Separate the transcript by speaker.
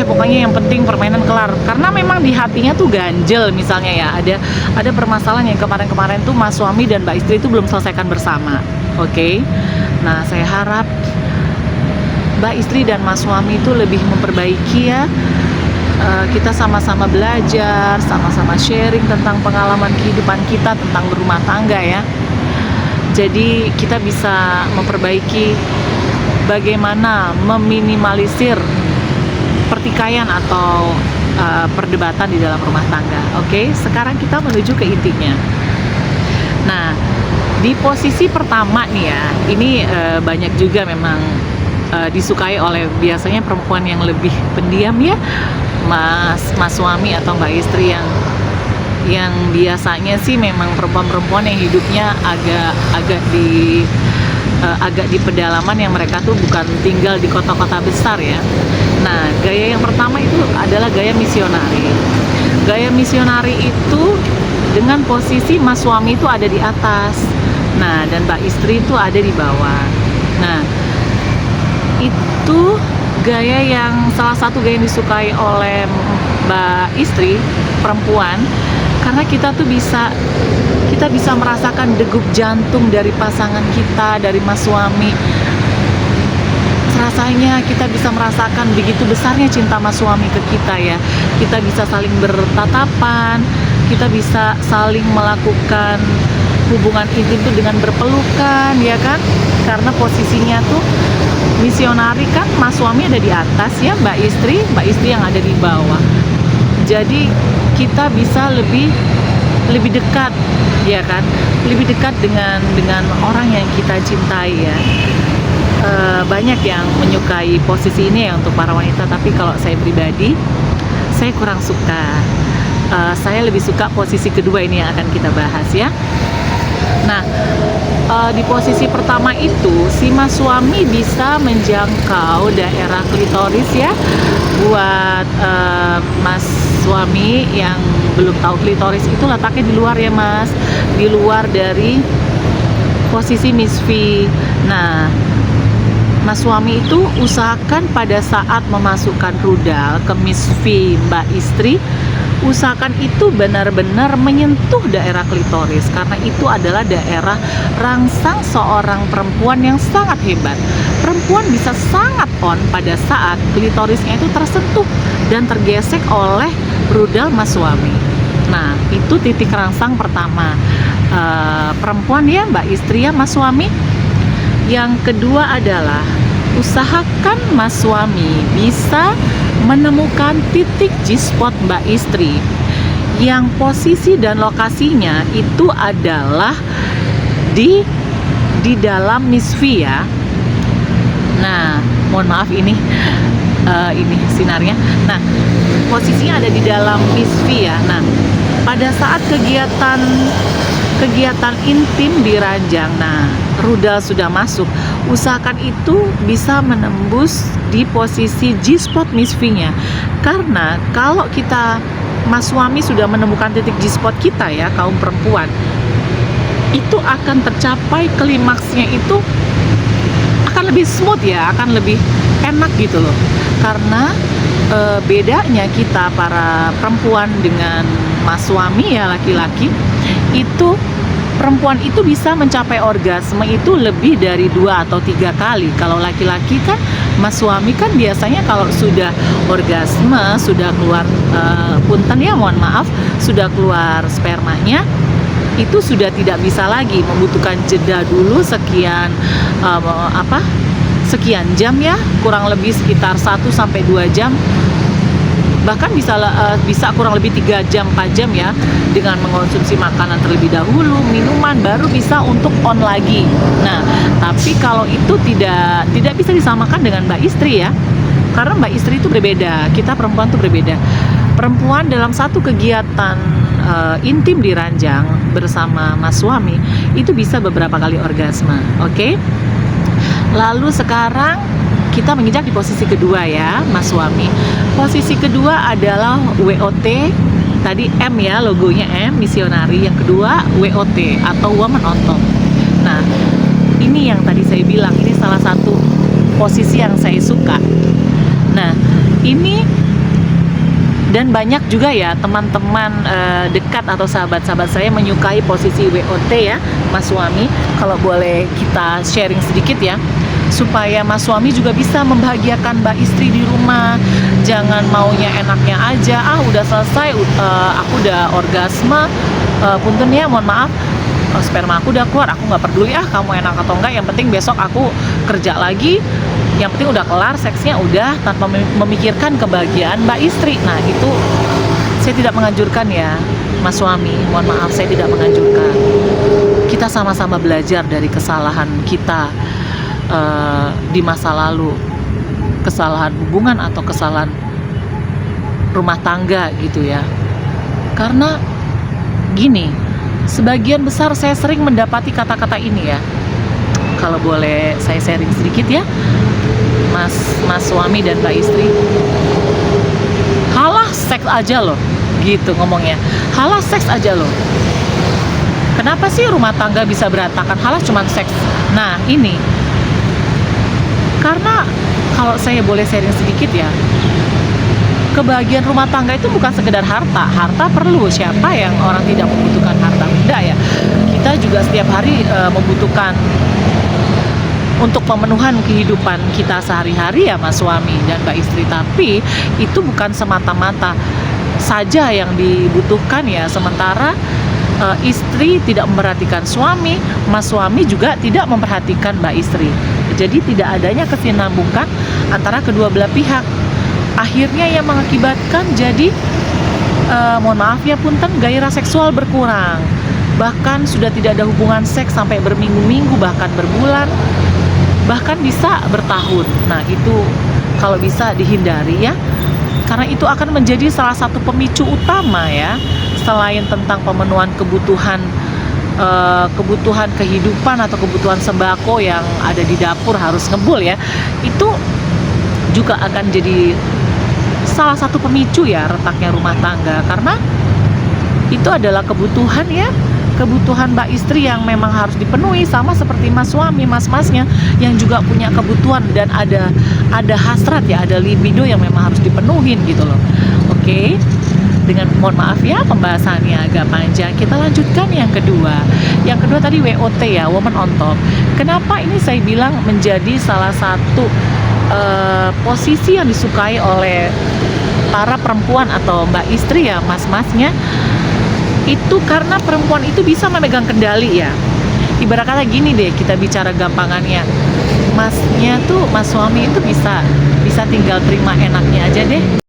Speaker 1: pokoknya yang penting permainan kelar. Karena memang di hatinya tuh ganjel misalnya ya, ada permasalahan yang kemarin-kemarin tuh mas suami dan mbak istri itu belum selesaikan bersama. Oke. Nah, saya harap mbak istri dan mas suami itu lebih memperbaiki ya. Kita sama-sama belajar, sama-sama sharing tentang pengalaman kehidupan kita tentang berumah tangga ya. Jadi kita bisa memperbaiki bagaimana meminimalisir pertikaian atau perdebatan di dalam rumah tangga. Oke, sekarang kita menuju ke intinya. Nah, di posisi pertama nih ya, ini banyak juga memang disukai oleh biasanya perempuan yang lebih pendiam ya, mas suami atau mbak istri yang biasanya sih memang perempuan-perempuan yang hidupnya agak di pedalaman, yang mereka tuh bukan tinggal di kota-kota besar ya. Nah, gaya yang pertama itu adalah gaya misionari. Gaya misionari itu dengan posisi mas suami itu ada di atas, nah dan mbak istri itu ada di bawah. Nah, itu gaya yang salah satu gaya yang disukai oleh mbak istri perempuan, karena kita bisa merasakan degup jantung dari pasangan kita, dari mas suami. Rasanya kita bisa merasakan begitu besarnya cinta mas suami ke kita ya. Kita bisa saling bertatapan, kita bisa saling melakukan hubungan intim itu dengan berpelukan ya kan, karena posisinya tuh misionari kan, mas suami ada di atas ya, mbak istri yang ada di bawah. Jadi kita bisa lebih dekat ya kan, lebih dekat dengan orang yang kita cintai ya. Banyak yang menyukai posisi ini ya untuk para wanita, tapi kalau saya pribadi saya kurang suka. Saya lebih suka posisi kedua ini yang akan kita bahas ya. Nah, di posisi pertama itu si mas suami bisa menjangkau daerah klitoris ya. Buat mas suami yang belum tahu, klitoris itu letaknya di luar ya mas, di luar dari posisi misfi. Nah, mas suami itu usahakan pada saat memasukkan rudal ke misfi mbak istri, usahakan itu benar-benar menyentuh daerah klitoris, karena itu adalah daerah rangsang seorang perempuan yang sangat hebat. Perempuan bisa sangat on pada saat klitorisnya itu tersentuh dan tergesek oleh rudal mas suami. Nah, itu titik rangsang pertama perempuan ya, mbak istri ya, mas suami. Yang kedua adalah usahakan mas suami bisa menemukan titik G-spot mbak istri yang posisi dan lokasinya itu adalah di dalam misfi ya. Nah, mohon maaf ini sinarnya. Nah, posisinya ada di dalam misfi ya. Nah, pada saat kegiatan intim di ranjang, nah rudal sudah masuk, usahakan itu bisa menembus di posisi G-spot misfinya. Karena kalau kita mas suami sudah menemukan titik G-spot kita ya, kaum perempuan, itu akan tercapai klimaksnya itu akan lebih smooth ya, akan lebih enak gitu loh. Karena bedanya kita para perempuan dengan mas suami ya, laki-laki itu, perempuan itu bisa mencapai orgasme itu lebih dari 2 atau 3 kali. Kalau laki-laki kan, mas suami kan biasanya kalau sudah orgasme, sudah keluar punten ya, mohon maaf, sudah keluar spermanya, itu sudah tidak bisa lagi, membutuhkan jeda dulu sekian sekian jam ya, kurang lebih sekitar 1-2 jam, bahkan bisa kurang lebih 3 jam 4 jam ya, dengan mengonsumsi makanan terlebih dahulu, minuman, baru bisa untuk on lagi. Nah, tapi kalau itu tidak bisa disamakan dengan mbak istri ya, karena mbak istri itu berbeda, kita perempuan itu berbeda. Perempuan dalam satu kegiatan intim di ranjang bersama mas suami itu bisa beberapa kali orgasme. Oke? Lalu sekarang kita menginjak di posisi kedua ya, mas suami. Posisi kedua adalah WOT. Tadi M ya, logonya M, misionari. Yang kedua WOT atau woman on top. Nah, ini yang tadi saya bilang, ini salah satu posisi yang saya suka. Nah, ini Dan banyak juga ya teman-teman dekat atau sahabat-sahabat saya menyukai posisi WOT ya, Mas suami. Kalau boleh kita sharing sedikit ya, supaya Mas suami juga bisa membahagiakan Mbak istri di rumah. Jangan maunya enaknya aja, udah selesai, aku udah orgasme, punten ya, mohon maaf, sperma aku udah keluar, aku nggak peduli kamu enak atau enggak, yang penting besok aku kerja lagi, yang penting udah kelar seksnya, udah, tanpa memikirkan kebahagiaan Mbak istri. Nah itu saya tidak menganjurkan ya Mas suami, mohon maaf, saya tidak menganjurkan. Kita sama-sama belajar dari kesalahan kita di masa lalu, kesalahan hubungan atau kesalahan rumah tangga gitu ya. Karena gini, sebagian besar saya sering mendapati kata-kata ini ya, kalau boleh saya sharing sedikit ya, Mas suami dan Mbak istri. Halah seks aja loh, gitu ngomongnya. Halah seks aja loh. Kenapa sih rumah tangga bisa berantakan? Halah cuman seks. Nah ini, karena kalau saya boleh sharing sedikit ya, kebahagiaan rumah tangga itu bukan sekedar harta. Harta perlu, siapa yang orang tidak membutuhkan harta? Enggak ya. Kita juga setiap hari membutuhkan untuk pemenuhan kehidupan kita sehari-hari ya Mas suami dan Mbak istri. Tapi itu bukan semata-mata saja yang dibutuhkan ya, sementara istri tidak memperhatikan suami, Mas suami juga tidak memperhatikan Mbak istri. Jadi tidak adanya kesinambungan antara kedua belah pihak. Akhirnya yang mengakibatkan jadi mohon maaf ya punten, gairah seksual berkurang. Bahkan sudah tidak ada hubungan seks sampai berminggu-minggu, bahkan berbulan, bahkan bisa bertahun. Nah itu kalau bisa dihindari ya, karena itu akan menjadi salah satu pemicu utama ya, selain tentang pemenuhan kebutuhan kehidupan atau kebutuhan sembako yang ada di dapur harus ngebul ya, itu juga akan jadi salah satu pemicu ya retaknya rumah tangga. Karena itu adalah kebutuhan ya, kebutuhan Mbak istri yang memang harus dipenuhi, sama seperti Mas suami, mas-masnya yang juga punya kebutuhan dan ada hasrat ya, ada libido yang memang harus dipenuhin gitu loh. Oke, dengan mohon maaf ya pembahasannya agak panjang, kita lanjutkan yang kedua. Yang kedua tadi WOT ya, woman on top. Kenapa ini saya bilang menjadi salah satu posisi yang disukai oleh para perempuan atau Mbak istri ya, mas-masnya? Itu karena perempuan itu bisa memegang kendali ya. Ibarat kata gini deh, kita bicara gampangannya, masnya tuh, mas suami itu bisa tinggal terima enaknya aja deh.